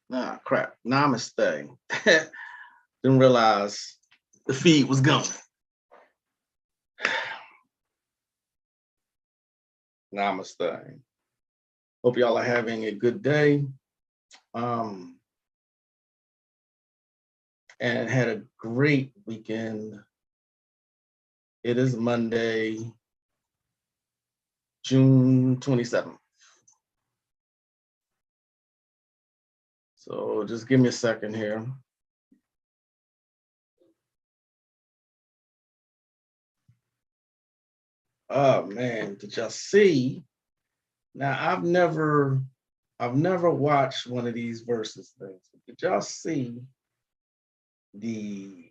Nah, crap. Namaste. Didn't realize the feed was going. Namaste. Hope y'all are having a good day. Um, and had a great weekend. It is Monday, June 27th. So just give me a second here. Oh man, did y'all see? Now I've never watched one of these verses things. Did y'all see the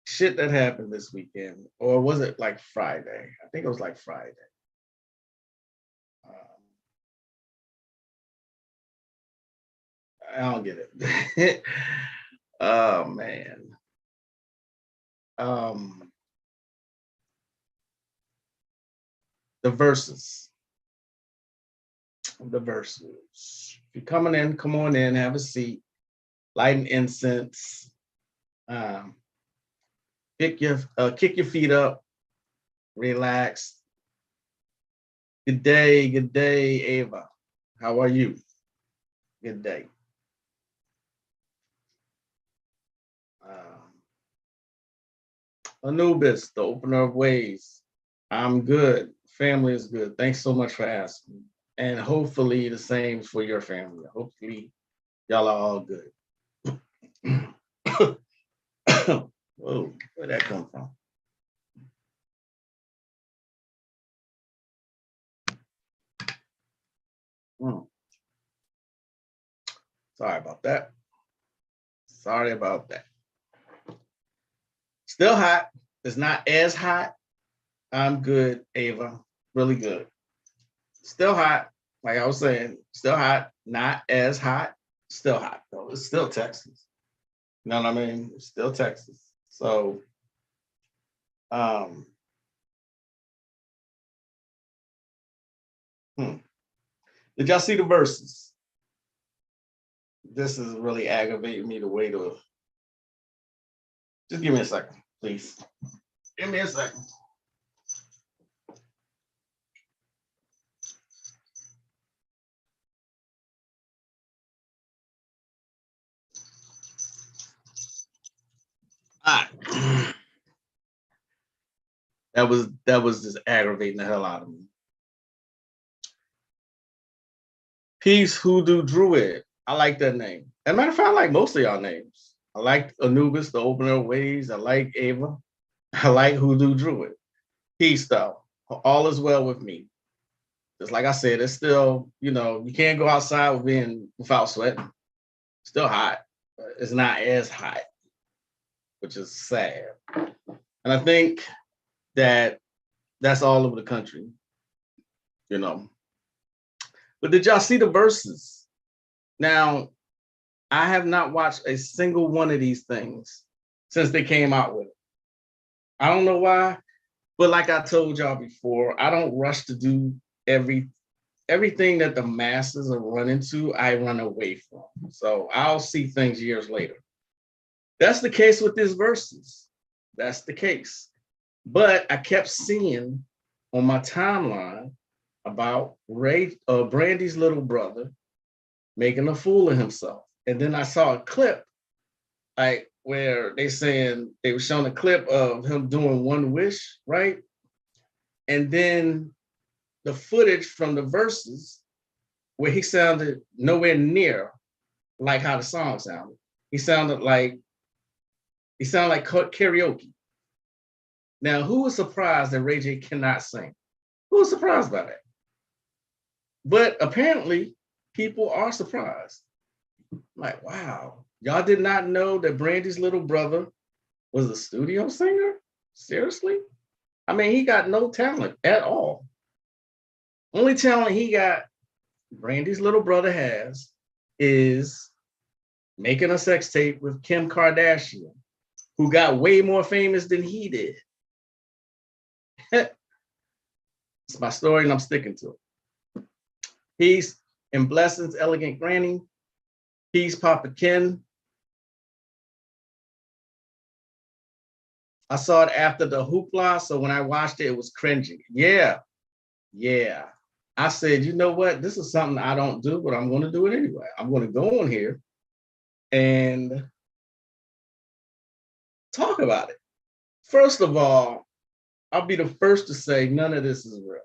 shit that happened this weekend? Or was it like Friday? I think it was like Friday. I don't get it. Oh man. Um the verses. The verses. If you're coming in, come on in, have a seat, light an incense, um, kick your feet up, relax. Good day, Ava. How are you? Good day. Anubis, the opener of ways. I'm good. Family is good. Thanks so much for asking. And hopefully the same for your family. Hopefully y'all are all good. Whoa, where'd that come from? Hmm. Sorry about that. Sorry about that. Still hot. It's not as hot. I'm good, Ava. Really good. Still hot. Like I was saying, still hot. Not as hot. Still hot though. It's still Texas. You know what I mean? It's still Texas. So um hmm. Did y'all see the verses? This is really aggravating me the way to just give me a second, please. Give me a second. All right. That was just aggravating the hell out of me. Peace Hoodoo Druid. I like that name. As a matter of fact, I like most of y'all names. I like Anubis, the opener of ways. I like Ava. I like Hoodoo Druid. Peace though. All is well with me. Just like I said, it's still, you can't go outside without sweating. Still hot. But it's not as hot, which is sad. And I think that that's all over the country, you know. But did y'all see the verses? Now, I have not watched a single one of these things since they came out with it. I don't know why, but like I told y'all before, I don't rush to do everything that the masses are running to, I run away from. So I'll see things years later. That's the case with these verses. That's the case. But I kept seeing on my timeline about Brandy's little brother making a fool of himself. And then I saw a clip like where they were showing a clip of him doing one wish, right? And then the footage from the verses where he sounded nowhere near like how the song sounded. He sounded like karaoke. Now, who was surprised that Ray J cannot sing? Who was surprised by that? But apparently, people are surprised. Like, wow, y'all did not know that Brandy's little brother was a studio singer? Seriously? I mean, he got no talent at all. Only talent he got, Brandy's little brother has, is making a sex tape with Kim Kardashian, who got way more famous than he did. It's my story and I'm sticking to it. Peace and blessings, elegant granny. Peace, Papa Ken. I saw it after the hoopla, so when I watched it, it was cringy. Yeah, yeah. I said, you know what? This is something I don't do, but I'm going to do it anyway. I'm going to go on here and talk about it. First of all, I'll be the first to say none of this is real.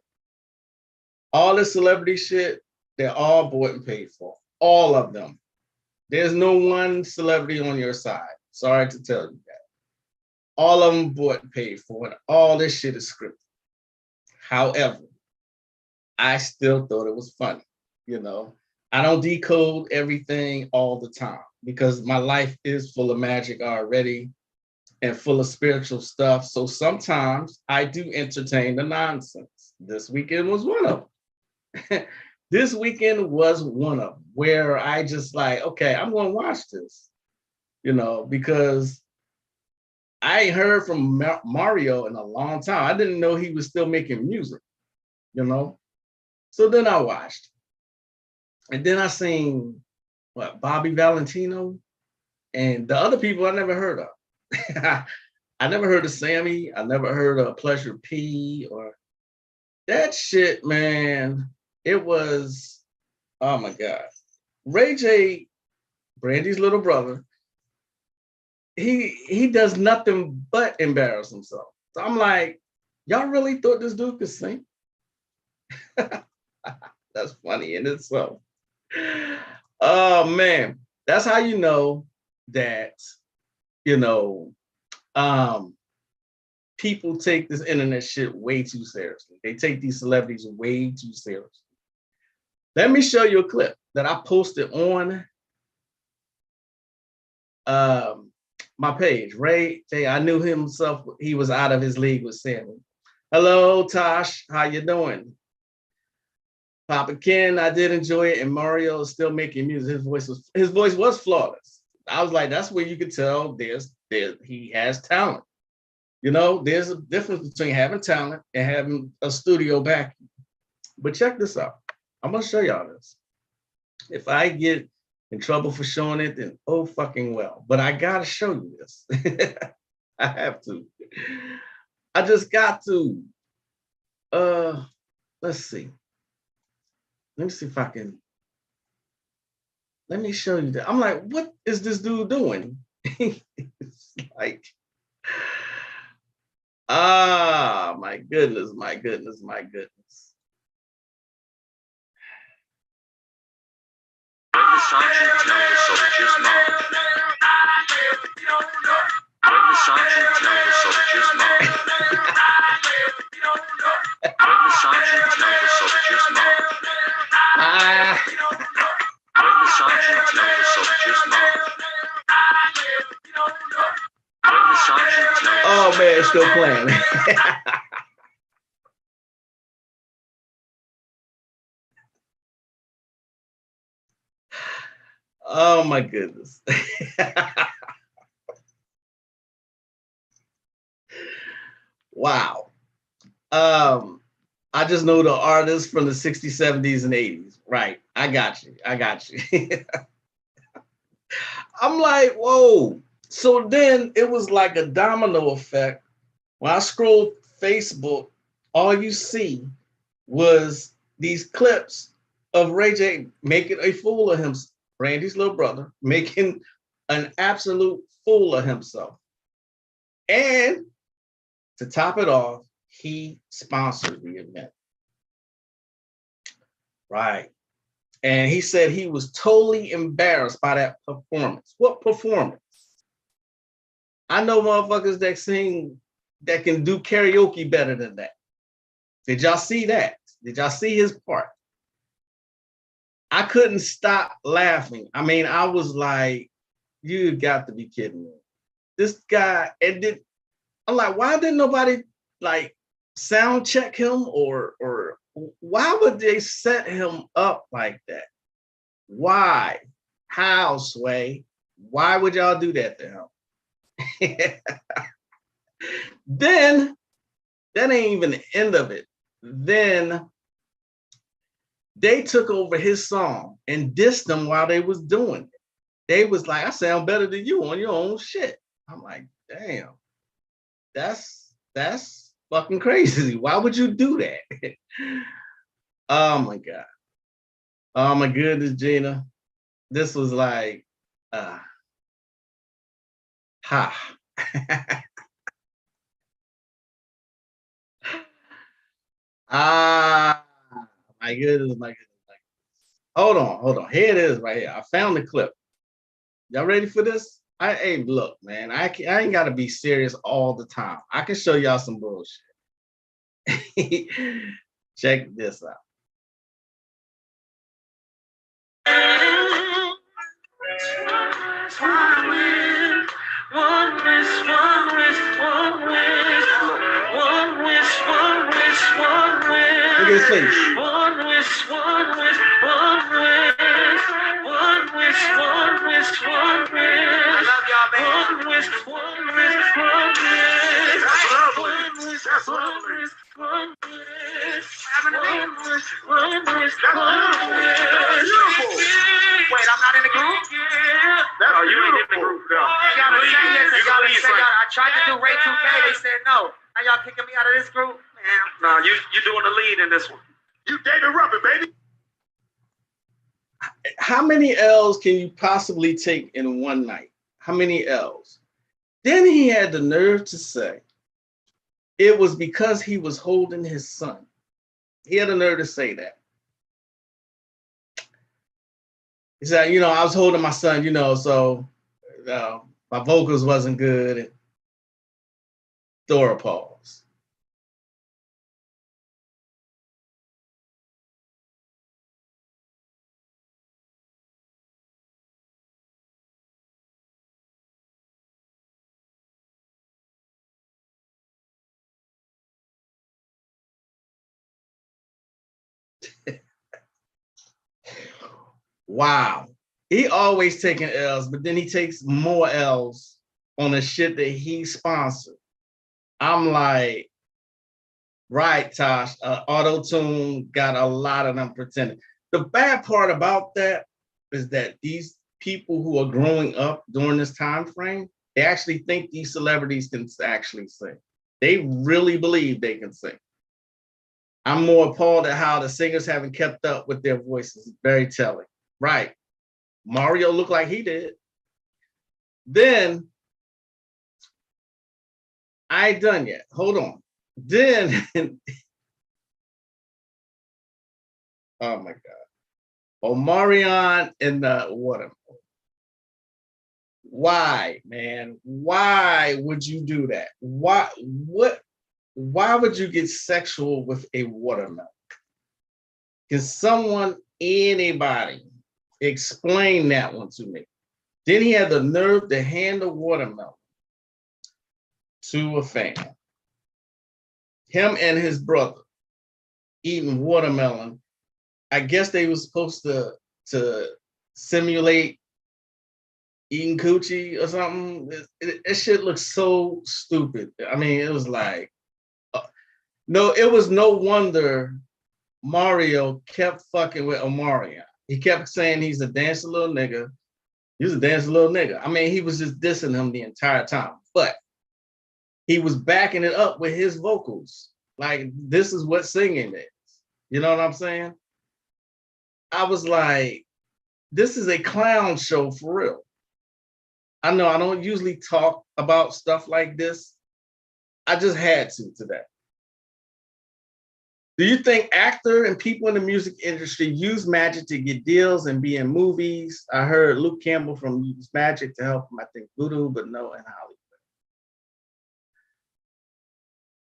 All this celebrity shit, they're all bought and paid for. All of them. There's no one celebrity on your side. Sorry to tell you that. All of them bought and paid for, and all this shit is scripted. However, I still thought it was funny. You know, I don't decode everything all the time because my life is full of magic already and full of spiritual stuff. So sometimes I do entertain the nonsense. This weekend was one of them. This weekend was one of them where I just like, okay, I'm going to watch this, you know, because I ain't heard from Mario in a long time. I didn't know he was still making music, you know. So then I watched. And then I seen what Bobby Valentino and the other people I never heard of. I never heard of Sammy. I never heard of Pleasure P or that shit, man. It was, oh my God. Ray J, Brandy's little brother, he does nothing but embarrass himself. So I'm like, y'all really thought this dude could sing? That's funny in itself. Oh man, that's how you know that, you know, people take this internet shit way too seriously. They take these celebrities way too seriously. Let me show you a clip that I posted on my page. Ray J, I knew himself, he was out of his league with Sammy. Hello, Tosh, how you doing? Papa Ken, I did enjoy it, and Mario is still making music. His voice was flawless. I was like, that's where you could tell he has talent. You know, there's a difference between having talent and having a studio backing. But check this out. I'm gonna show y'all this. If I get in trouble for showing it, then oh fucking well. But I gotta show you this. I have to. I just got to. Let's see. Let me see if I can. Let me show you that. I'm like, what is this dude doing? It's like, my goodness, my goodness, my goodness. When the sergeant tells the soldiers march. When the sergeant tells the soldiers march. When the sergeant tells the soldiers march. When the sergeant tells the soldiers march. When the sergeant tells oh man, it's still playing. Oh my goodness. Wow. I just know the artists from the 60s, 70s, and 80s. Right. I got you. I got you. I'm like, whoa. So then it was like a domino effect. When I scrolled Facebook, all you see was these clips of Ray J making a fool of himself, Randy's little brother, making an absolute fool of himself. And to top it off, he sponsored the event. Right. And he said he was totally embarrassed by that performance. What performance? I know motherfuckers that sing, that can do karaoke better than that. Did y'all see that? Did y'all see his part? I couldn't stop laughing. I mean, I was like, you got to be kidding me. This guy, I'm like, why didn't nobody like sound check him or why would they set him up like that? Why? How, Sway? Why would y'all do that to him? Then, that ain't even the end of it. Then they took over his song and dissed him while they was doing it. They was like, I sound better than you on your own shit. I'm like, damn, that's fucking crazy. Why would you do that? Oh my God. Oh my goodness, Gina. This was like, ha. Ah, my goodness, my goodness, my goodness. Hold on. Here it is right here. I found the clip. Y'all ready for this? Hey, look, man, I ain't gotta be serious all the time. I can show y'all some bullshit. Check this out. Look at his face. Wait, I'm not in the group? Oh, you ain't in the group, girl. I tried to do Ray 2K, they said no. Now y'all kicking me out of this group? Man. No, you doing the lead in this one. You David Ruffin, baby. How many L's can you possibly take in one night? How many L's? Then he had the nerve to say it was because he was holding his son. He had the nerve to say that. He said, I was holding my son, so my vocals wasn't good. And Dora pause. Wow. He always taking L's, but then he takes more L's on the shit that he sponsored. I'm like, right, Tosh, auto-tune got a lot of them pretending. The bad part about that is that these people who are growing up during this time frame, they actually think these celebrities can actually sing. They really believe they can sing. I'm more appalled at how the singers haven't kept up with their voices. Very telling. Right. Mario looked like he did. Then, I ain't done yet. Hold on. Then, oh my God. Omarion in the water. Why, man? Why would you do that? Why would you get sexual with a watermelon? Can someone, anybody, explain that one to me? Then he had the nerve to hand the watermelon to a fan. Him and his brother eating watermelon. I guess they were supposed to simulate eating coochie or something. It shit looks so stupid. I mean, it was like, no, it was no wonder Mario kept fucking with Omarion. He kept saying he's a dancing little nigga. He's a dancing little nigga. I mean, he was just dissing him the entire time, but he was backing it up with his vocals. Like, this is what singing is. You know what I'm saying? I was like, this is a clown show for real. I know I don't usually talk about stuff like this. I just had to today. Do you think actor and people in the music industry use Magic to get deals and be in movies? I heard Luke Campbell from use Magic to help him, I think, Voodoo, but no, in Hollywood.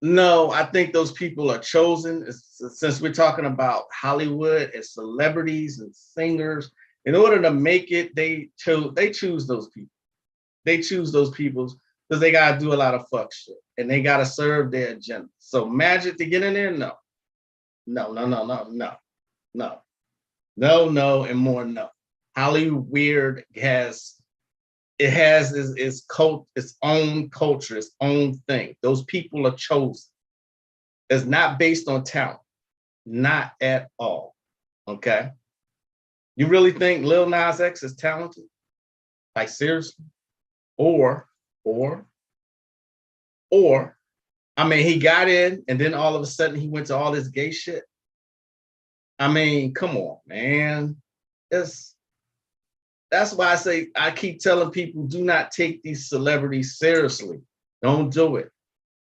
No, I think those people are chosen. Since we're talking about Hollywood and celebrities and singers, in order to make it, they choose those people. They choose those people because they gotta do a lot of fuck shit and they gotta serve their agenda. So Magic to get in there, no. No, and more no. Hollywood has its own culture, its own thing. Those people are chosen. It's not based on talent, not at all. Okay. You really think Lil Nas X is talented? Like seriously? Or, or, or, I mean, he got in and then all of a sudden he went to all this gay shit. I mean, come on, man. That's why I say I keep telling people do not take these celebrities seriously. Don't do it.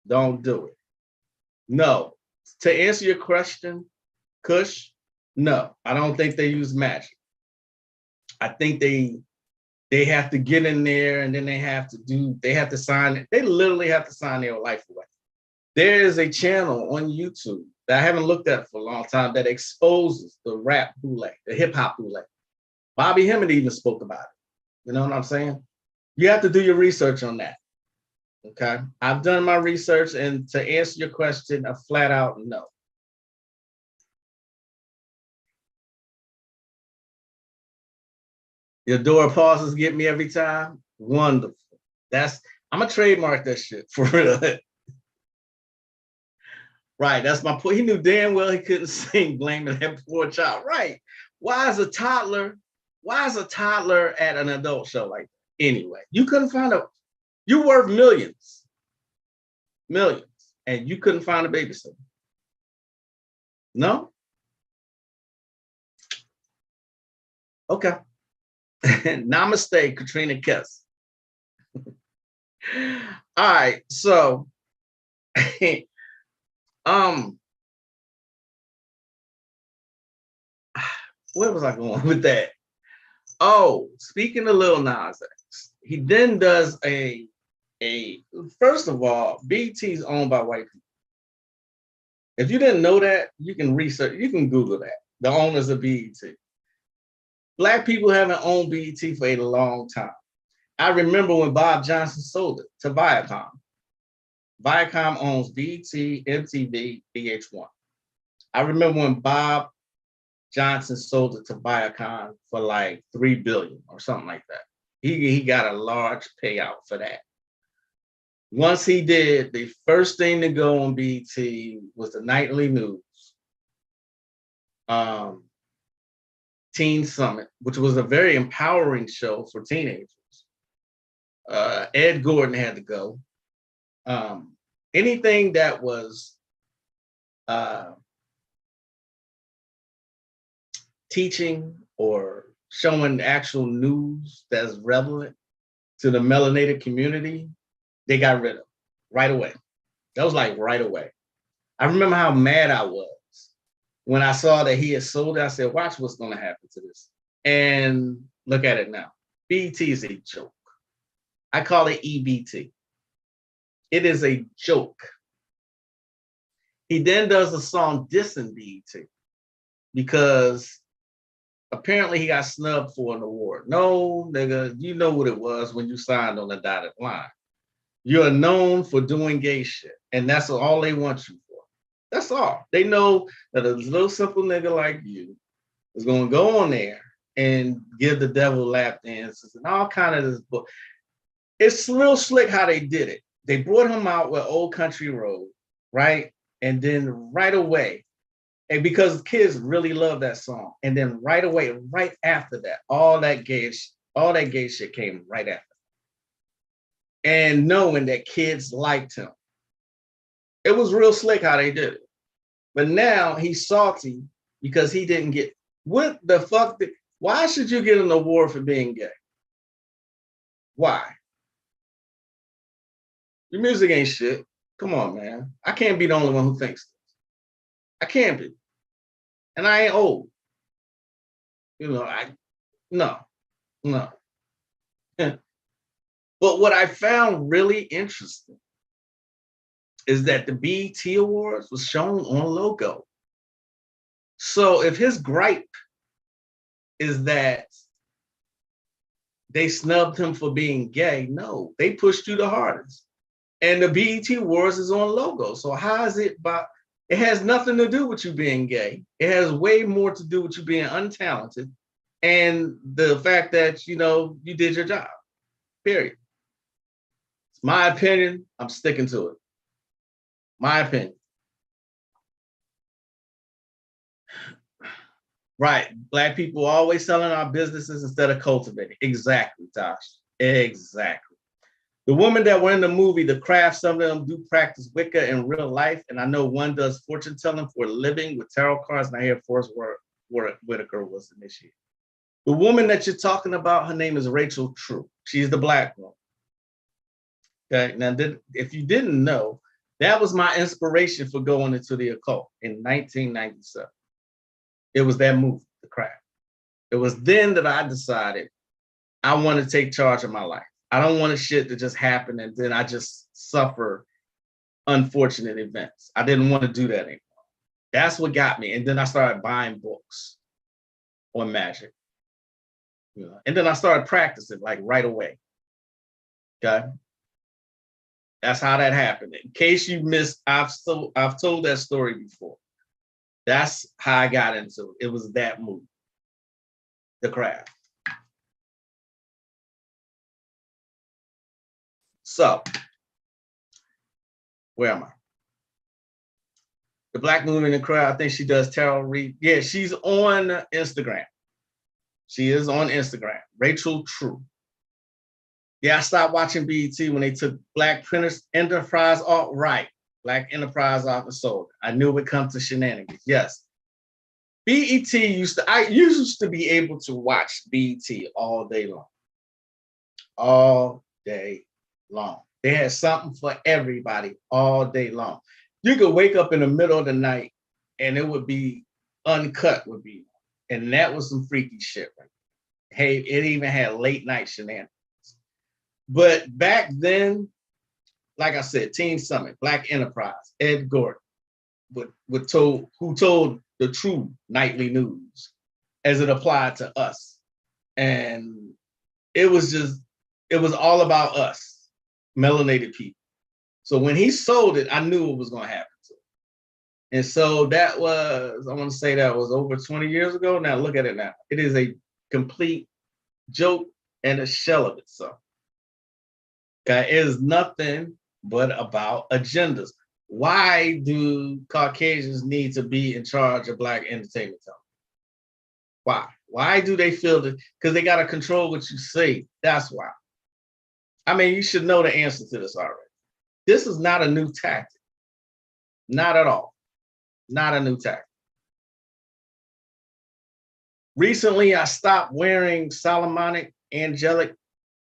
Don't do it. No. To answer your question, Kush, no, I don't think they use Magick. I think they have to get in there and then they have to sign it. They literally have to sign their life away. There is a channel on YouTube that I haven't looked at for a long time that exposes the rap bootleg, the hip hop bootleg. Bobby Hemmett even spoke about it. You know what I'm saying? You have to do your research on that. Okay. I've done my research, and to answer your question, a flat out no. Your door pauses get me every time. Wonderful. I'm gonna trademark that shit for real. Right. That's my point. He knew damn well he couldn't sing, blaming that poor child. Right. Why is a toddler at an adult show like that? Anyway, you couldn't find you're worth millions, and you couldn't find a babysitter. No? Okay. Namaste, Katrina Kess. All right, so where was I going with that? Oh, speaking of Lil Nas X, he then does a first of all, BT is owned by white people. If you didn't know that, you can research, you can Google that. The owners of BET. Black people haven't owned BET for a long time. I remember when Bob Johnson sold it to Viacom. Viacom owns BET, MTV, VH1. I remember when Bob Johnson sold it to Viacom for like $3 billion or something like that. He got a large payout for that. Once he did, the first thing to go on BET was the nightly news, Teen Summit, which was a very empowering show for teenagers. Ed Gordon had to go. Anything that was teaching or showing actual news that's relevant to the melanated community, they got rid of right away. That was like right away. I remember how mad I was when I saw that he had sold it. I said, watch what's going to happen to this. And look at it now. BET is a joke. I call it EBT. It is a joke. He then does a song dissing BET because apparently he got snubbed for an award. No, nigga, you know what it was when you signed on the dotted line. You're known for doing gay shit, and that's all they want you for. That's all. They know that a little simple nigga like you is going to go on there and give the devil lap dances and all kind of this book. It's real slick how they did it. They brought him out with Old Country Road, right? And then right away, and because kids really love that song, and then right away, right after that, all that gay shit came right after. And knowing that kids liked him. It was real slick how they did it. But now he's salty because he didn't get, what the fuck? Why should you get an award for being gay? Why? Your music ain't shit. Come on, man. I can't be the only one who thinks this. I can't be. And I ain't old. You know, no. But what I found really interesting is that the BET Awards was shown on logo. So if his gripe is that they snubbed him for being gay, no, they pushed you the hardest. And the BET Awards is on logo. So how is it about, it has nothing to do with you being gay. It has way more to do with you being untalented and the fact that, you know, you did your job, period. It's my opinion. I'm sticking to it. My opinion. Right. Black people always selling our businesses instead of cultivating. Exactly, Tosh. Exactly. The women that were in the movie, The Craft, some of them do practice Wicca in real life. And I know one does fortune telling for a living with tarot cards. And I hear Forrest Whitaker was initiated. The woman that you're talking about, her name is Rachel True. She's the Black one. Okay. Now, if you didn't know, that was my inspiration for going into the occult in 1997. It was that movie, The Craft. It was then that I decided I want to take charge of my life. I don't want a shit to just happen and then I just suffer unfortunate events. I didn't want to do that anymore. That's what got me. And then I started buying books on magic. You know, and then I started practicing like right away. Okay. That's how that happened. In case you missed, I've told that story before. That's how I got into it. It was that movie, The Craft. So, where am I? The Black woman in the crowd. I think she does tarot read. Yeah, she's on Instagram. She is on Instagram. Rachel True. Yeah, I stopped watching BET when they took Black Enterprise off. Right, Black Enterprise off the sold. I knew it would come to shenanigans. Yes, BET I used to be able to watch BET all day long. All day long. They had something for everybody all day long. You could wake up in the middle of the night and it would be uncut would be. And that was some freaky shit, right? Hey, it even had late night shenanigans. But back then, like I said, Teen Summit, Black Enterprise, Ed Gordon, who told the true nightly news as it applied to us. And it was all about us, melanated people. So when he sold it, I knew it was going to happen to him. And so that was, I want to say that was over 20 years ago. Now look at it now. It is a complete joke and a shell of itself. Okay, it is nothing but about agendas. Why do Caucasians need to be in charge of Black entertainment television? Why? Why do they feel that? Because they got to control what you say. That's why. I mean, you should know the answer to this already. This is not a new tactic. Not at all. Not a new tactic. Recently, I stopped wearing Solomonic angelic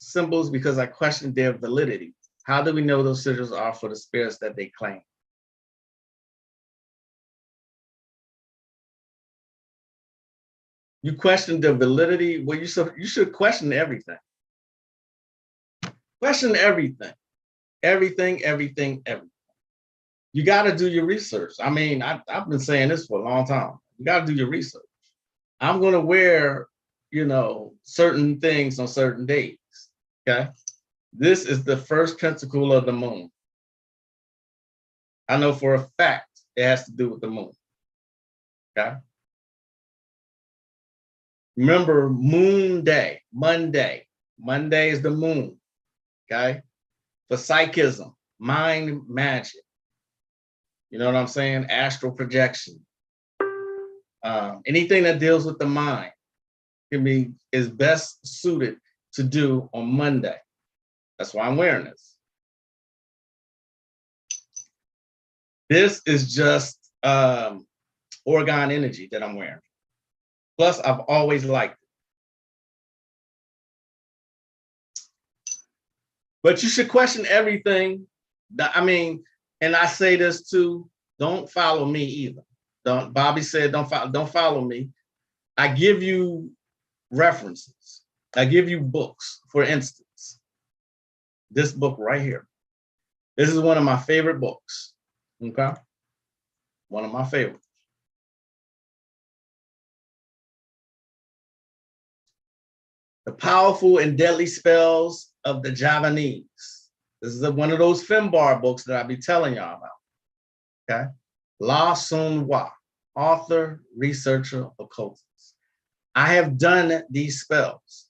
symbols because I questioned their validity. How do we know those sigils are for the spirits that they claim? You question the validity? Well, you should question everything. Question everything. Everything. You got to do your research. I mean, I've been saying this for a long time. You got to do your research. I'm going to wear, certain things on certain days. Okay. This is the first pentacle of the moon. I know for a fact it has to do with the moon. Okay. Remember Moon Day, Monday. Monday is the moon. Okay. For psychism, mind magic. You know what I'm saying? Astral projection. Anything that deals with the mind is best suited to do on Monday. That's why I'm wearing this. This is just orgone energy that I'm wearing. Plus, I've always liked it. But you should question everything. I mean, and I say this too, don't follow me either. Bobby said, don't follow me. I give you references. I give you books. For instance, this book right here. This is one of my favorite books. Okay. One of my favorites. The Powerful and Deadly Spells of the Javanese. This is one of those Finbar books that I'll be telling y'all about. Okay. La Sun Hua, author, researcher, occultist. I have done these spells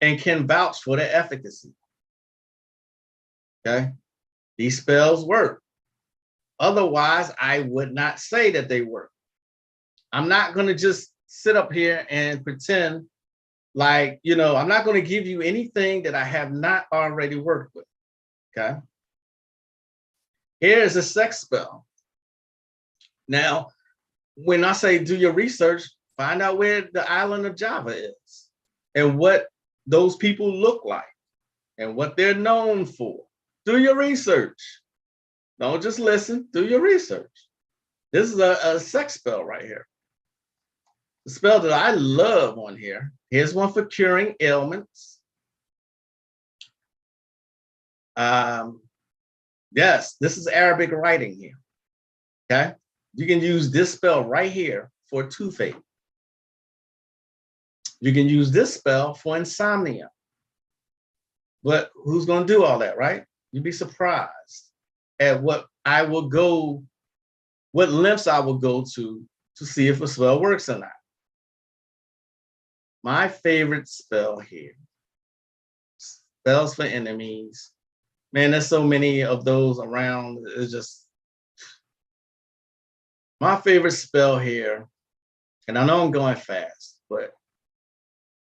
and can vouch for their efficacy. Okay. These spells work. Otherwise, I would not say that they work. I'm not going to just sit up here and pretend Like, you know, I'm not going to give you anything that I have not already worked with. Okay. Here is a sex spell. Now, when I say do your research, find out where the island of Java is and what those people look like and what they're known for. Do your research. Don't just listen, do your research. This is a sex spell right here. The spell that I love on here. Here's one for curing ailments. Yes, this is Arabic writing here. Okay. You can use this spell right here for toothache. You can use this spell for insomnia. But who's going to do all that, right? You'd be surprised at what lengths I will go to see if a spell works or not. My favorite spell here, spells for enemies. Man, there's so many of those around. It's just my favorite spell here, and I know I'm going fast, but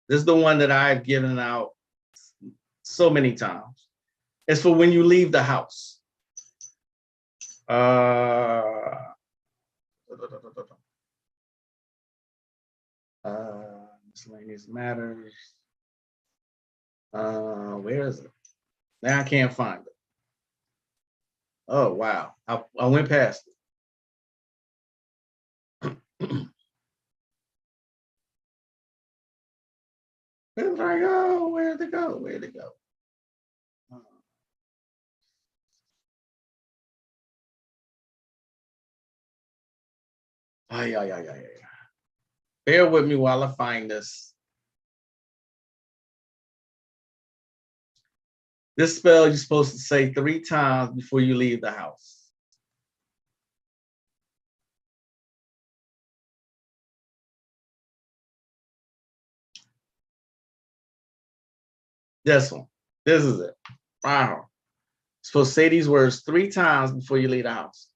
this is the one that I've given out so many times. It's for when you leave the house. Miscellaneous matters. Where is it? Now I can't find it. Oh, wow. I went past it. Where did I go? Where did it go? Where did it go? Yeah. Bear with me while I find this. This spell you're supposed to say 3 times before you leave the house. This one. This is it. Wow. You're supposed to say these words 3 times before you leave the house.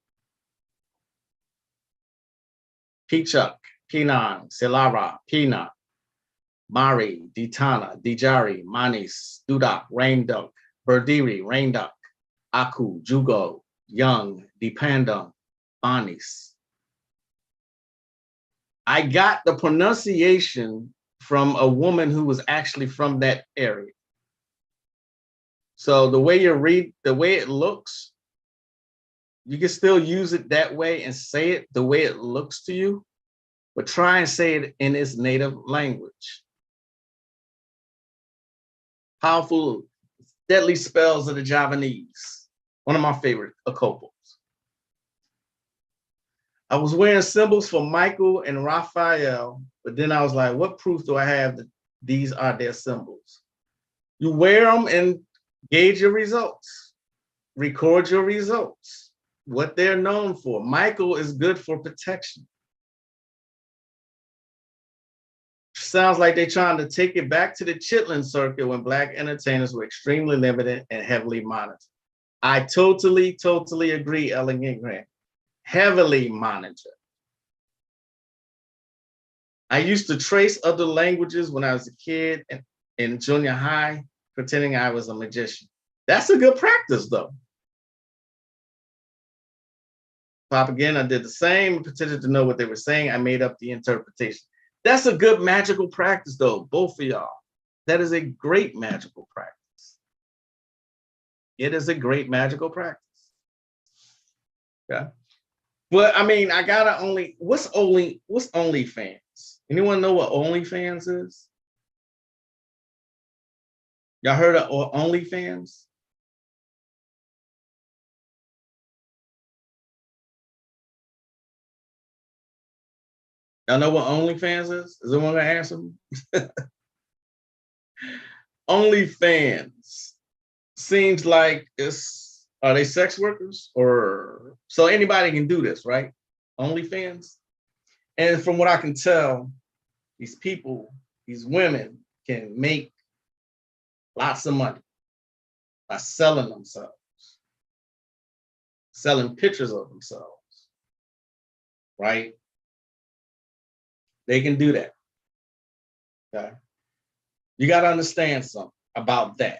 Pichuk, Pinan, Selara, Pina, Mari, Ditana, Dijari, Manis, Dudak, Rain Duck, Berdiri, Rain Duck, Aku, Jugo, Young, Dipandang, Banis. I got the pronunciation from a woman who was actually from that area. So the way you read, the way it looks, you can still use it that way and say it the way it looks to you, but try and say it in its native language. Powerful, deadly spells of the Javanese. One of my favorite occultals. I was wearing symbols for Michael and Raphael, but then I was like, what proof do I have that these are their symbols? You wear them and gauge your results. Record your results. What they're known for. Michael is good for protection. Sounds like they're trying to take it back to the Chitlin circuit when Black entertainers were extremely limited and heavily monitored. I totally agree, Ellen Ingram. Heavily monitored. I used to trace other languages when I was a kid and in junior high, pretending I was a magician. That's a good practice, though. Propaganda did the same, pretended to know what they were saying. I made up the interpretation. That's a good magical practice, though, both of y'all. That is a great magical practice. It is a great magical practice. Yeah. But I mean, I gotta what's OnlyFans? Anyone know what OnlyFans is? Y'all heard of OnlyFans? Y'all know what OnlyFans is? Is anyone gonna answer me? OnlyFans seems like are they sex workers or so anybody can do this, right? OnlyFans. And from what I can tell, these people, these women can make lots of money by selling themselves, selling pictures of themselves, right? They can do that. Okay. You got to understand something about that.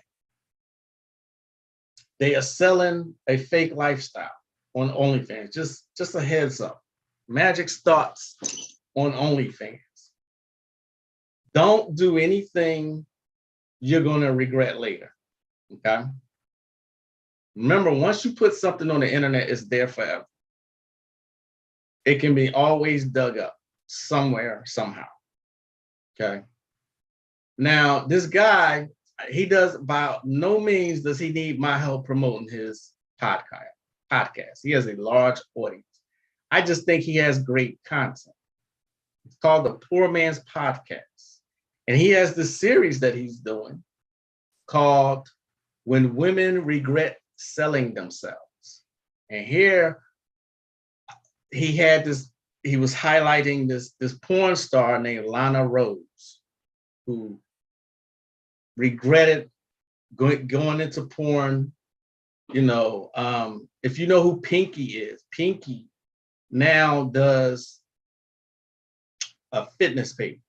They are selling a fake lifestyle on OnlyFans. Just a heads up. Magick starts on OnlyFans. Don't do anything you're going to regret later. Okay. Remember, once you put something on the internet, it's there forever. It can be always dug up somewhere, somehow. Okay. Now, this guy, he does, by no means does he need my help promoting his podcast. He has a large audience. I just think he has great content. It's called the Poor Man's Podcast. And he has this series that he's doing called When Women Regret Selling Themselves. And here he was highlighting this porn star named Lana Rose, who regretted going into porn. You know, if you know who Pinky is, Pinky now does a fitness page.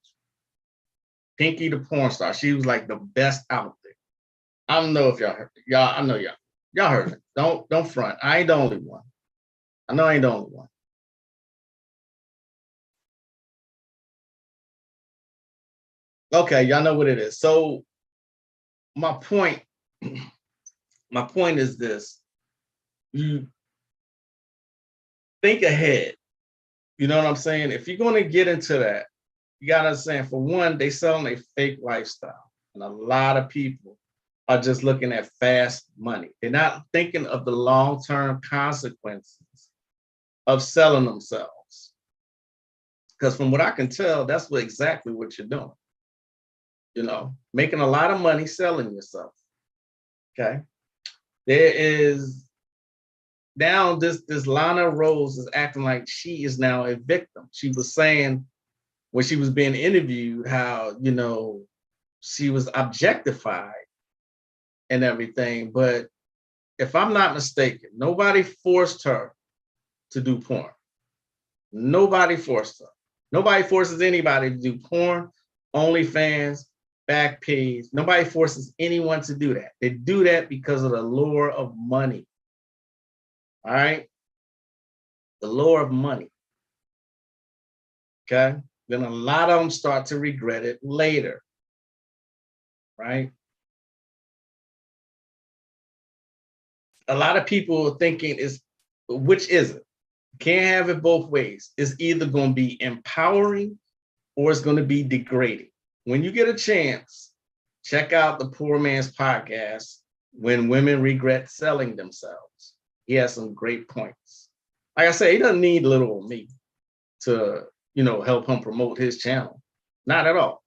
Pinky the porn star. She was like the best out there. I don't know if y'all heard it. I know y'all heard it. Don't front. I ain't the only one. I know I ain't the only one. Okay, y'all know what it is. So my point is this. You think ahead. You know what I'm saying? If you're going to get into that, you got to understand, for one, they selling a fake lifestyle. And a lot of people are just looking at fast money. They're not thinking of the long-term consequences of selling themselves. Because from what I can tell, that's exactly what you're doing. You know, making a lot of money selling yourself. Okay. There is now this Lana Rose is acting like she is now a victim. She was saying when she was being interviewed how, you know, she was objectified and everything. But if I'm not mistaken, nobody forced her to do porn. Nobody forced her. Nobody forces anybody to do porn, OnlyFans, Backpage. Nobody forces anyone to do that. They do that because of the lure of money. All right? The lure of money. Okay? Then a lot of them start to regret it later. Right? A lot of people are thinking, which is it? Can't have it both ways. It's either going to be empowering or it's going to be degrading. When you get a chance, check out the Poor Man's Podcast, When Women Regret Selling Themselves. He has some great points. Like I said, he doesn't need little old me to, you know, help him promote his channel. Not at all.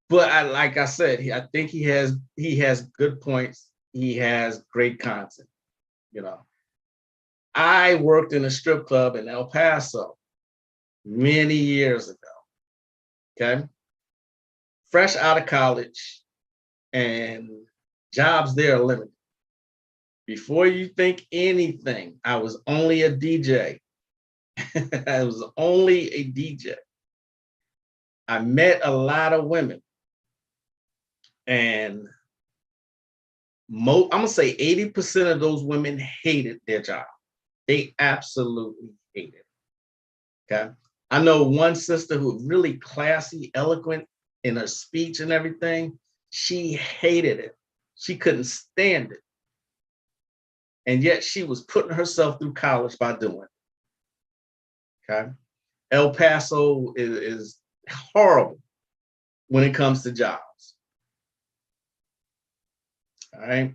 But like I said, I think he has good points. He has great content. You know, I worked in a strip club in El Paso many years ago. Okay. Fresh out of college, and jobs there are limited. Before you think anything, I was only a DJ. I was only a DJ. I met a lot of women, and I'm gonna say 80% of those women hated their job. They absolutely hated it. Okay. I know one sister who was really classy, eloquent in her speech and everything. She hated it. She couldn't stand it. And yet she was putting herself through college by doing it. Okay. El Paso is horrible when it comes to jobs. All right.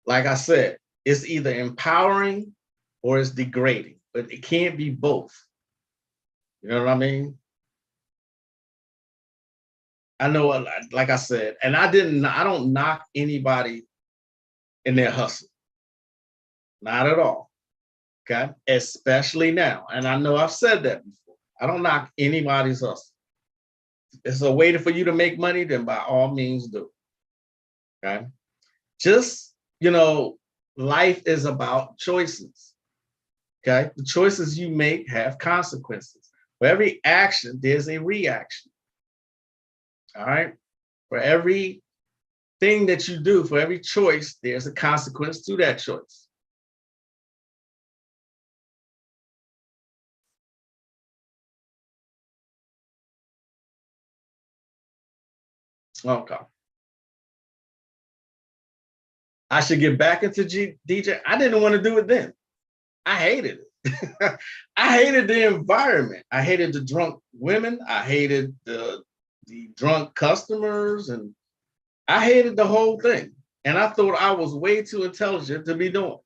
Like I said, it's either empowering or it's degrading, but it can't be both. You know what I mean? I know, like I said, and I don't knock anybody in their hustle. Not at all. Okay. Especially now. And I know I've said that before. I don't knock anybody's hustle. It's a way for you to make money, then by all means do. Okay. Just, you know, life is about choices. Okay. The choices you make have consequences. For every action, there's a reaction. All right. For every thing that you do, for every choice, there's a consequence to that choice. Okay. I should get back into DJ. I didn't want to do it then. I hated it. I hated the environment. I hated the drunk women. I hated the drunk customers, and I hated the whole thing. And I thought I was way too intelligent to be doing it.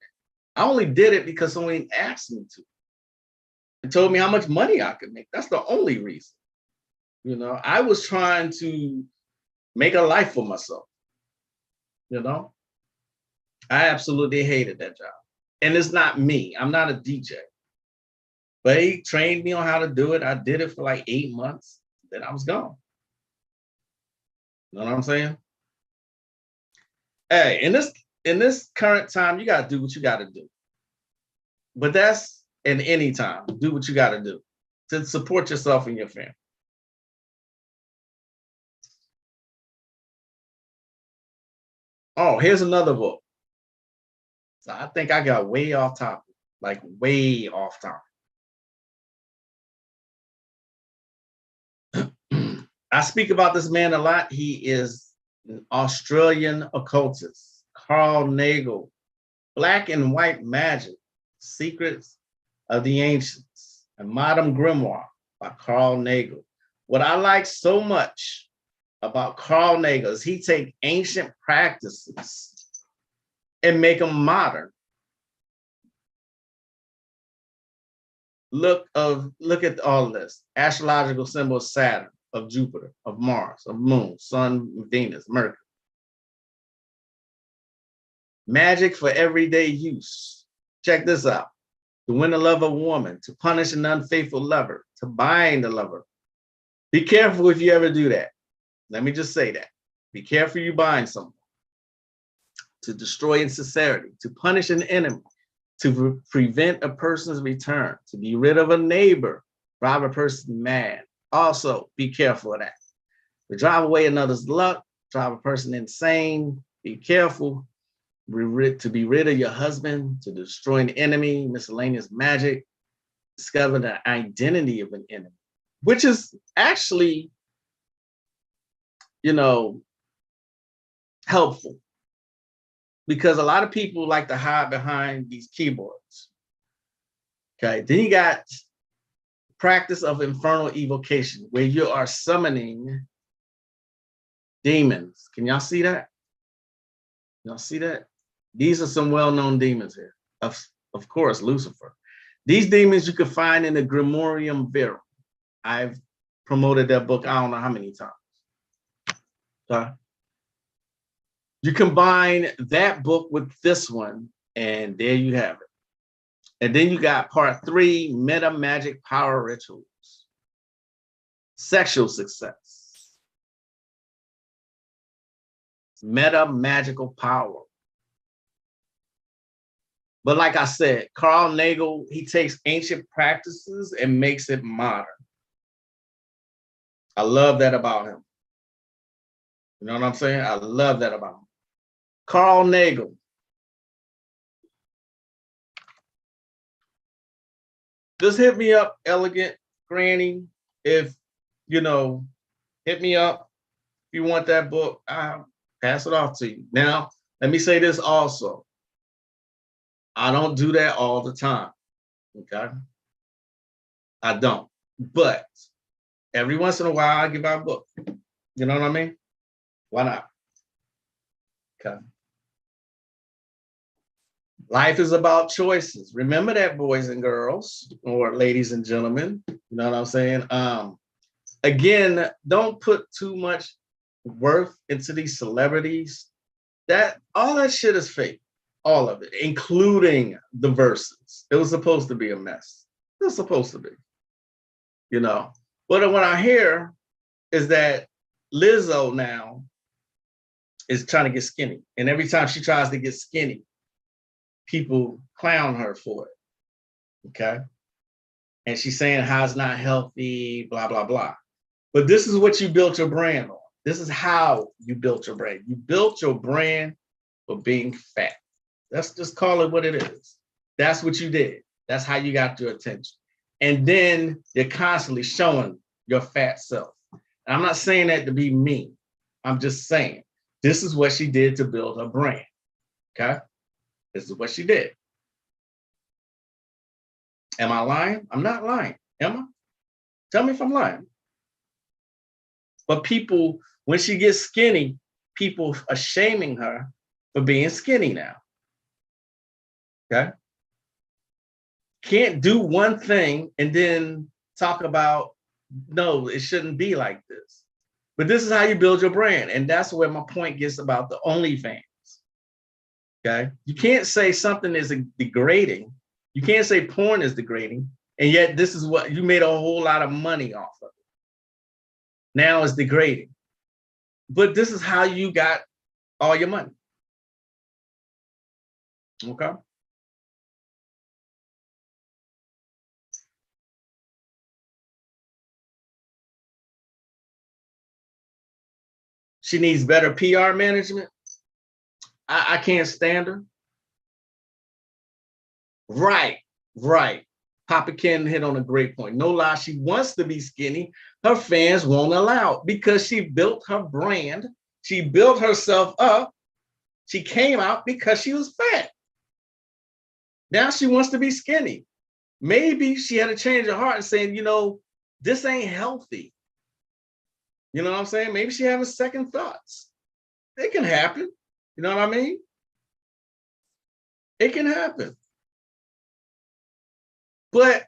I only did it because someone asked me to and told me how much money I could make. That's the only reason. You know, I was trying to make a life for myself. You know, I absolutely hated that job. And it's not me. I'm not a DJ. But he trained me on how to do it. I did it for like 8 months. Then I was gone. You know what I'm saying? Hey, in this current time, you gotta do what you gotta do. But that's in any time. Do what you gotta do to support yourself and your family. Oh, here's another book. So I think I got way off topic, like way off topic. I speak about this man a lot. He is an Australian occultist, Carl Nagel, Black and White Magic, Secrets of the Ancients, and Modern Grimoire by Carl Nagel. What I like so much about Carl Nagel is he take ancient practices and make them modern. Look at all of this. Astrological symbol of Saturn, of Jupiter, of Mars, of Moon, Sun, Venus, Mercury. Magic for everyday use. Check this out. To win the love of a woman, to punish an unfaithful lover, to bind the lover. Be careful if you ever do that. Let me just say that. Be careful you bind someone. To destroy insincerity, to punish an enemy, to prevent a person's return, to be rid of a neighbor, drive a person mad. Also, be careful of that. To drive away another's luck, drive a person insane, be careful. To be rid of your husband, to destroy an enemy, miscellaneous magic, discover the identity of an enemy, which is actually, you know, helpful. Because a lot of people like to hide behind these keyboards. Okay, then you got practice of infernal evocation, where you are summoning demons. Can y'all see that? Y'all see that? These are some well-known demons here. Of course, Lucifer. These demons you can find in the Grimorium Verum. I've promoted that book, I don't know how many times. Okay. You combine that book with this one, and there you have it. And then you got part 3, meta magic power rituals. Sexual success. Meta magical power. But like I said, Carl Nagel, he takes ancient practices and makes it modern. I love that about him. You know what I'm saying? I love that about him. Carl Nagel. Just hit me up, Elegant Granny. If, you know, hit me up. If you want that book, I'll pass it off to you. Now, let me say this also. I don't do that all the time, okay? I don't. But every once in a while, I give out a book. You know what I mean? Why not? Okay. Life is about choices. Remember that, boys and girls, or ladies and gentlemen. You know what I'm saying? Again, don't put too much worth into these celebrities. That all that shit is fake. All of it, including the verses. It was supposed to be a mess. It was supposed to be. You know. But what I hear is that Lizzo now is trying to get skinny. And every time she tries to get skinny, people clown her for it. Okay. And she's saying how it's not healthy, blah, blah, blah. But this is what you built your brand on. This is how you built your brand. You built your brand for being fat. Let's just call it what it is. That's what you did. That's how you got your attention. And then you're constantly showing your fat self. And I'm not saying that to be mean. I'm just saying this is what she did to build her brand. Okay? This is what she did. Am I lying? I'm not lying. Am I? Tell me if I'm lying. But people, when she gets skinny, people are shaming her for being skinny now. Okay? Can't do one thing and then talk about, no, it shouldn't be like this. But this is how you build your brand. And that's where my point gets about the OnlyFans. Okay? You can't say something is degrading. You can't say porn is degrading. And yet this is what you made a whole lot of money off of it. Now it's degrading. But this is how you got all your money. Okay? She needs better PR management. I can't stand her. Right. Papa Ken hit on a great point. No lie, she wants to be skinny. Her fans won't allow it because she built her brand. She built herself up. She came out because she was fat. Now she wants to be skinny. Maybe she had to change her heart and saying, this ain't healthy. You know what I'm saying? Maybe she having second thoughts. It can happen. You know what I mean? It can happen. But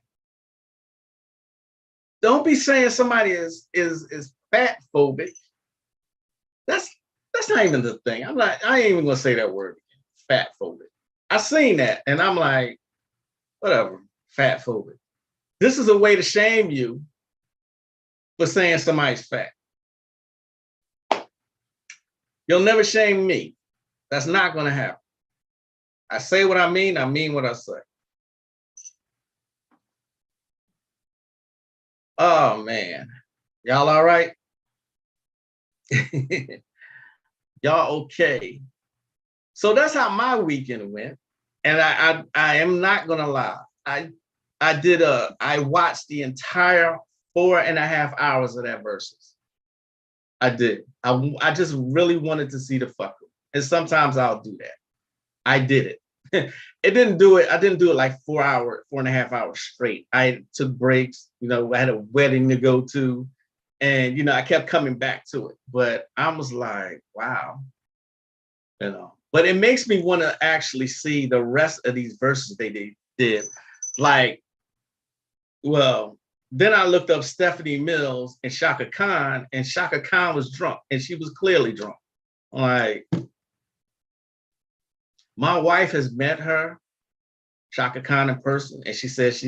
don't be saying somebody is fat phobic. That's not even the thing. I ain't even gonna say that word again. Fat phobic. I seen that and I'm like, whatever, fat phobic. This is a way to shame you for saying somebody's fat. You'll never shame me. That's not gonna happen. I say what I mean what I say. Oh man, y'all all right? Y'all okay? So that's how my weekend went. And I am not gonna lie. I watched the entire 4.5 hours of that versus. I did. I just really wanted to see the fucker. And sometimes I'll do that. I did it. I didn't do it like 4.5 hours straight. I took breaks, I had a wedding to go to, and I kept coming back to it. But I was like, wow, But it makes me want to actually see the rest of these verses they did. Like, well, then I looked up Stephanie Mills and Shaka Khan was drunk, and she was clearly drunk. Like, my wife has met her, Shaka Khan, in person, and she says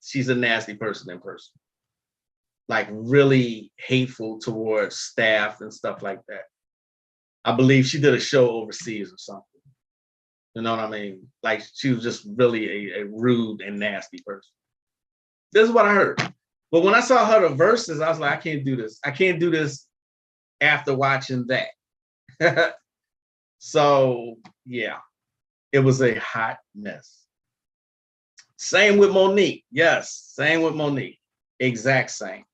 she's a nasty person in person. Like, really hateful towards staff and stuff like that. I believe she did a show overseas or something. You know what I mean? Like, she was just really a rude and nasty person. This is what I heard. But when I saw her the verses, I was like, I can't do this. I can't do this after watching that. So, yeah, it was a hot mess. Same with Monique. Yes, same with Monique. Exact same.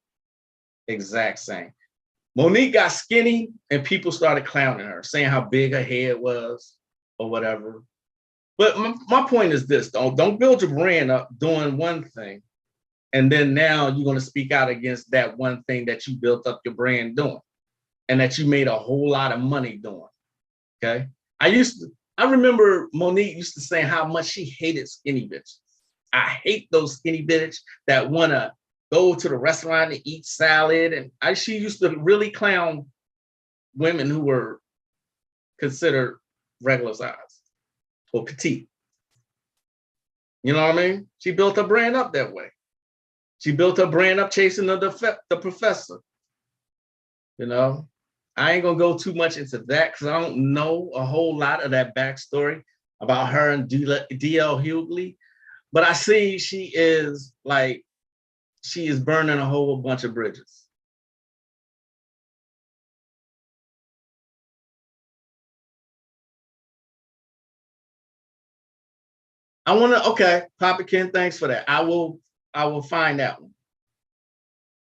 Monique got skinny and people started clowning her, saying how big her head was or whatever. But my point is this: don't build your brand up doing one thing, and then now you're going to speak out against that one thing that you built up your brand doing, and that you made a whole lot of money doing. Okay, I remember Monique used to say how much she hated skinny bitches. I hate those skinny bitches that want to go to the restaurant and eat salad. And she used to really clown women who were considered regular size or petite. You know what I mean? She built her brand up that way. She built her brand up chasing the professor. I ain't gonna go too much into that because I don't know a whole lot of that backstory about her and D.L. Hughley. But I see she is burning a whole bunch of bridges. I want to. Okay, Papa Ken, thanks for that. I will find that one.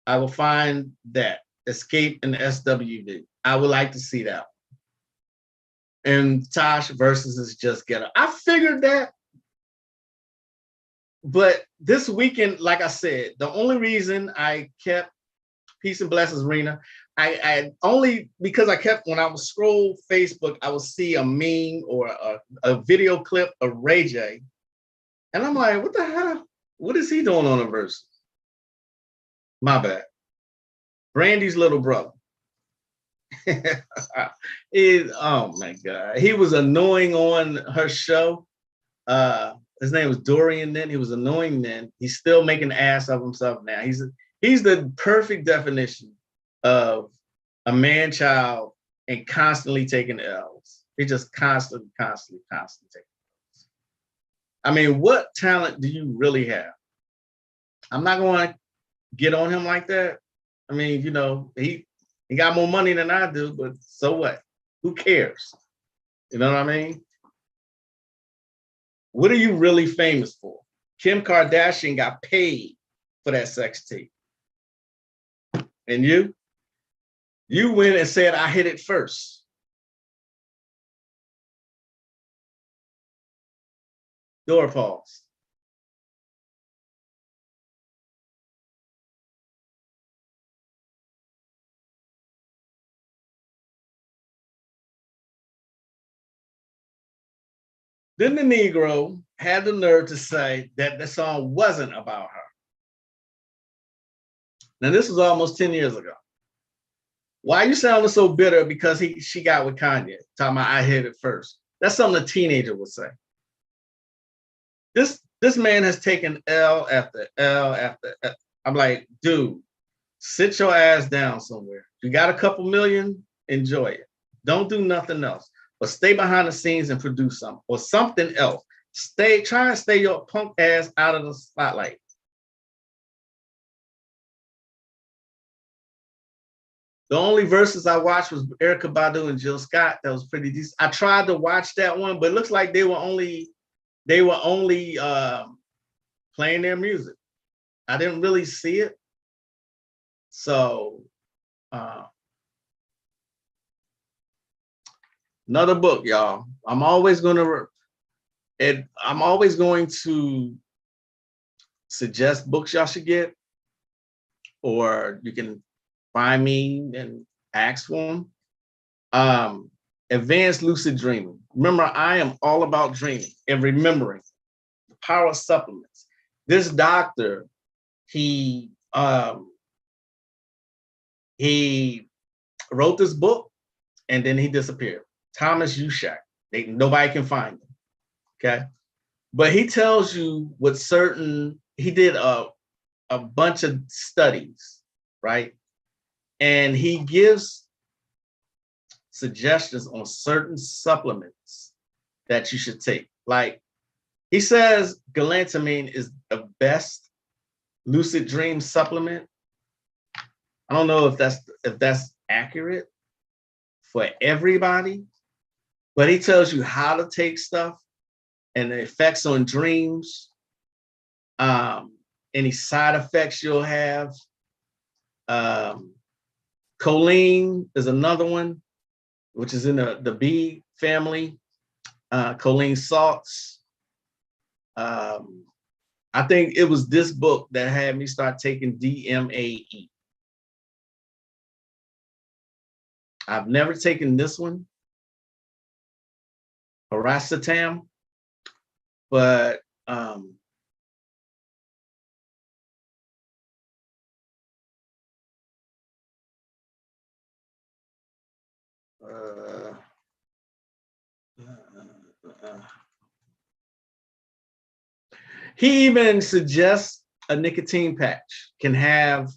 I will find that Escape in the SWV. I would like to see that. And Tosh versus is just ghetto. I figured that, but this weekend, like I said, the only reason I kept Peace and Blessings, Rena, I only because I kept when I would scroll Facebook, I would see a meme or a video clip of Ray J, and I'm like, what the hell? What is he doing on a verse? My bad. Brandy's little brother. Oh my god, he was annoying on her show. His name was Dorian. Then he was annoying. Then he's still making an ass of himself now. He's the perfect definition of a man child and constantly taking L's. He just constantly taking L's. I mean, what talent do you really have? I'm not going to get on him like that. I mean, you know, he got more money than I do, but so what? Who cares? You know what I mean? What are you really famous for? Kim Kardashian got paid for that sex tape. And you went and said, I hit it first. Door pause. Then the Negro had the nerve to say that the song wasn't about her. Now, this was almost 10 years ago. Why are you sounding so bitter because she got with Kanye? Talking about I hit it first. That's something a teenager would say. This man has taken L after L after L. I'm like, dude, sit your ass down somewhere. You got a couple million, enjoy it. Don't do nothing else. But stay behind the scenes and produce something or something else. Try and stay your punk ass out of the spotlight. The only verses I watched was Erykah Badu and Jill Scott. That was pretty decent. I tried to watch that one, but it looks like they were only playing their music. I didn't really see it. So another book, y'all. I'm always going to suggest books y'all should get, or you can find me and ask for them. Advanced Lucid Dreaming. Remember, I am all about dreaming and remembering the power of supplements. This doctor, he wrote this book and then he disappeared. Thomas Ushak. Nobody can find him. Okay. But he tells you what he did a bunch of studies, right? And he gives suggestions on certain supplements that you should take. Like he says galantamine is the best lucid dream supplement. I don't know if that's accurate for everybody, but he tells you how to take stuff and the effects on dreams, any side effects you'll have. Choline is another one, which is in the B family. Choline salts. I think it was this book that had me start taking DMAE. I've never taken this one, paracetam, but he even suggests a nicotine patch can have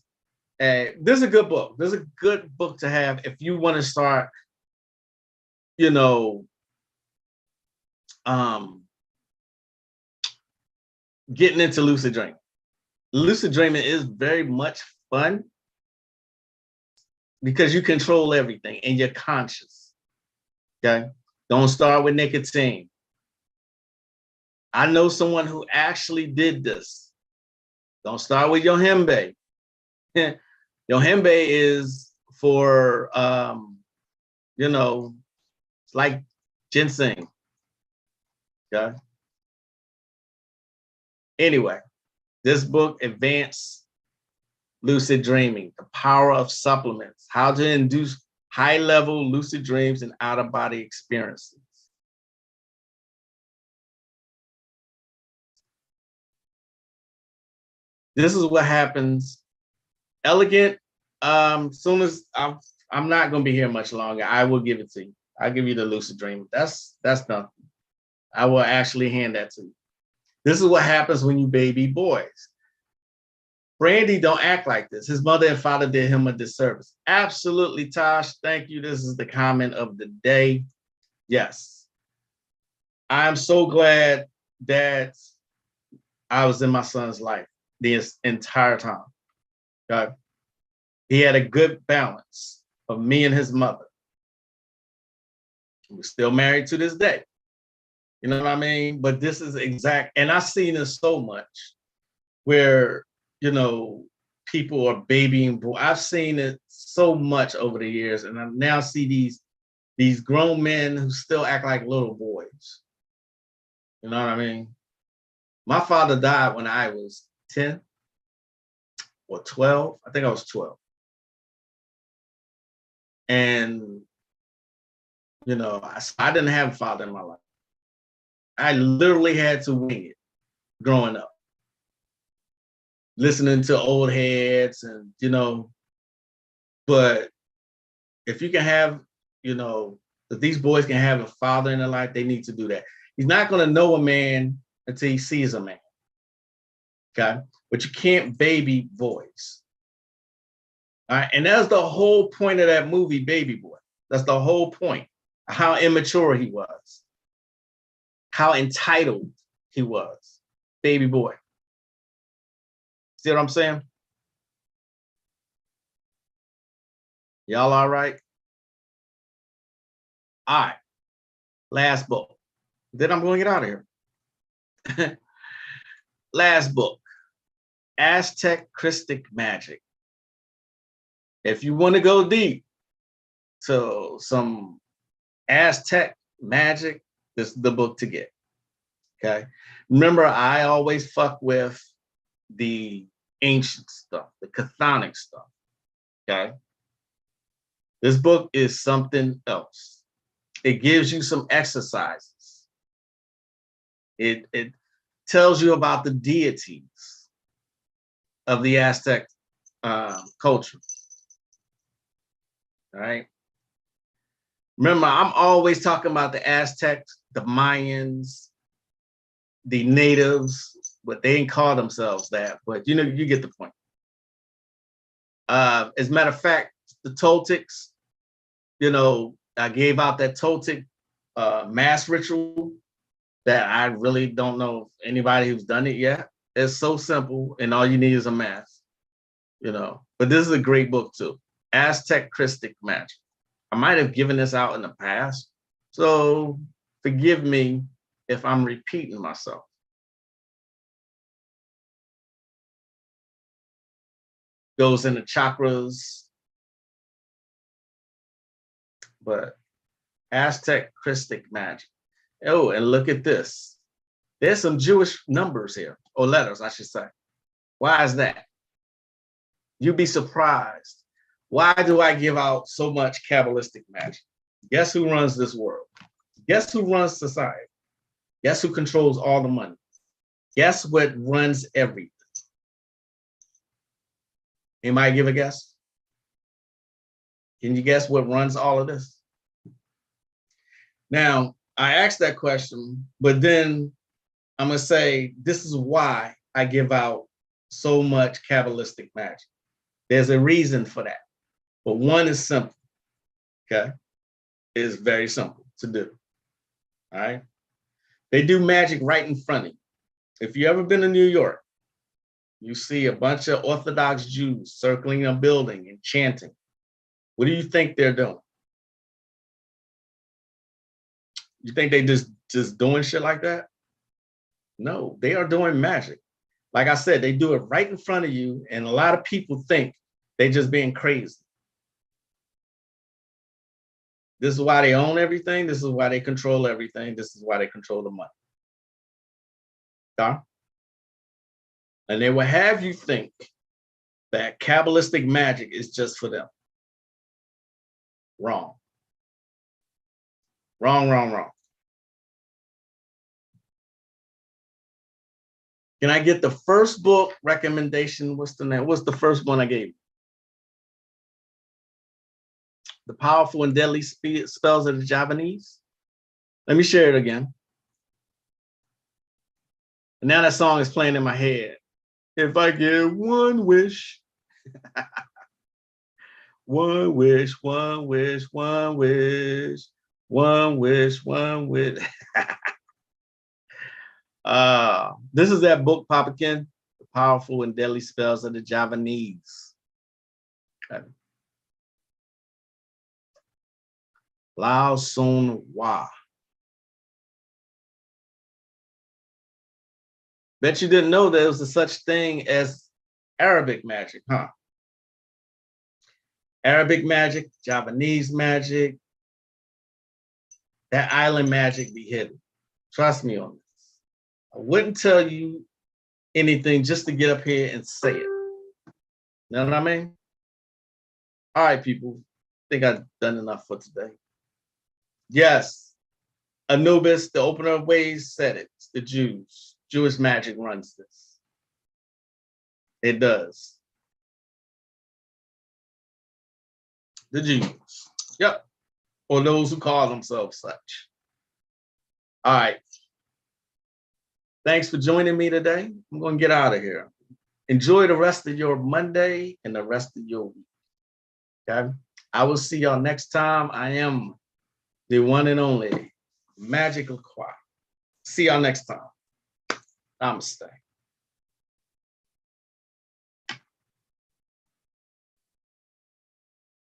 this is a good book. This is a good book to have if you want to start, getting into lucid dreaming. Lucid dreaming is very much fun because you control everything and you're conscious. Okay. Don't start with nicotine. I know someone who actually did this. Don't start with Yohimbe. Yohimbe is for, you know, it's like ginseng. Okay. Anyway, this book, Advanced Lucid Dreaming, The Power of Supplements, How to Induce High-Level Lucid Dreams and Out-of-Body Experiences. This is what happens. Elegant, soon as I'm not going to be here much longer, I will give it to you. I'll give you the lucid dream. That's nothing. I will actually hand that to you. This is what happens when you baby boys. Brandy don't act like this. His mother and father did him a disservice. Absolutely, Tosh. Thank you. This is the comment of the day. Yes. I'm so glad that I was in my son's life this entire time. Okay? He had a good balance of me and his mother. We're still married to this day. You know what I mean? But this is exact, and I've seen this so much where, you know, people are babying. I've seen it so much over the years, and I now see these grown men who still act like little boys. You know what I mean? My father died when I was 10 or 12. I think I was 12. And, you know, I didn't have a father in my life. I literally had to wing it growing up, listening to old heads and, you know, but if you can have, you know, if these boys can have a father in their life, they need to do that. He's not going to know a man until he sees a man. Okay. But you can't baby boys. All right. And that's the whole point of that movie, Baby Boy. That's the whole point. How immature he was. How entitled he was. Baby boy. See what I'm saying? Y'all all right? All right. Last book. Then I'm going to get out of here. Last book. Aztec Christic Magic. If you want to go deep to some Aztec magic, this is the book to get. Okay. Remember, I always fuck with the ancient stuff, the chthonic stuff. Okay. This book is something else. It gives you some exercises. It tells you about the deities of the Aztec culture. All right. Remember, I'm always talking about the Aztecs, the Mayans, the natives, but they didn't call themselves that. But you know, you get the point. As a matter of fact, the Toltecs, you know, I gave out that Toltec mass ritual that I really don't know if anybody who's done it yet. It's so simple, and all you need is a mask, you know. But this is a great book too, Aztec Christic Magic. I might have given this out in the past, so forgive me if I'm repeating myself. Goes into chakras, but Aztec Christic Magic. Oh, and look at this. There's some Jewish numbers here, or letters, I should say. Why is that? You'd be surprised. Why do I give out so much Kabbalistic magic? Guess who runs this world? Guess who runs society? Guess who controls all the money? Guess what runs everything? Anybody give a guess? Can you guess what runs all of this? Now, I asked that question, but then I'm going to say, this is why I give out so much Kabbalistic magic. There's a reason for that. But one is simple, okay? It's very simple to do, all right? They do magic right in front of you. If you ever been to New York, you see a bunch of Orthodox Jews circling a building and chanting. What do you think they're doing? You think they just doing shit like that? No, they are doing magic. Like I said, they do it right in front of you, and a lot of people think they just being crazy. This is why they own everything. This is why they control everything. This is why they control the money. And they will have you think that Kabbalistic magic is just for them. Wrong. Wrong, wrong, wrong. Can I get the first book recommendation? What's the name? What's the first one I gave you? The Powerful and Deadly Spells of the Javanese. Let me share it again. And now that song is playing in my head. If I get one wish, one wish, one wish, one wish, one wish, one wish. This is that book, Papa Ken, The Powerful and Deadly Spells of the Javanese. Okay. Lao Sun Wa. Bet you didn't know there was a such thing as Arabic magic, huh? Arabic magic, Javanese magic, that island magic be hidden. Trust me on this. I wouldn't tell you anything just to get up here and say it. You know what I mean? All right, people. I think I've done enough for today. Yes, Anubis, the opener of ways, said it. It's the Jews. Jewish magic runs this. It does. The Jews. Yep. Or those who call themselves such. All right. Thanks for joining me today. I'm going to get out of here. Enjoy the rest of your Monday and the rest of your week. Okay? I will see y'all next time. I am the one and only Magick. See y'all next time. Namaste.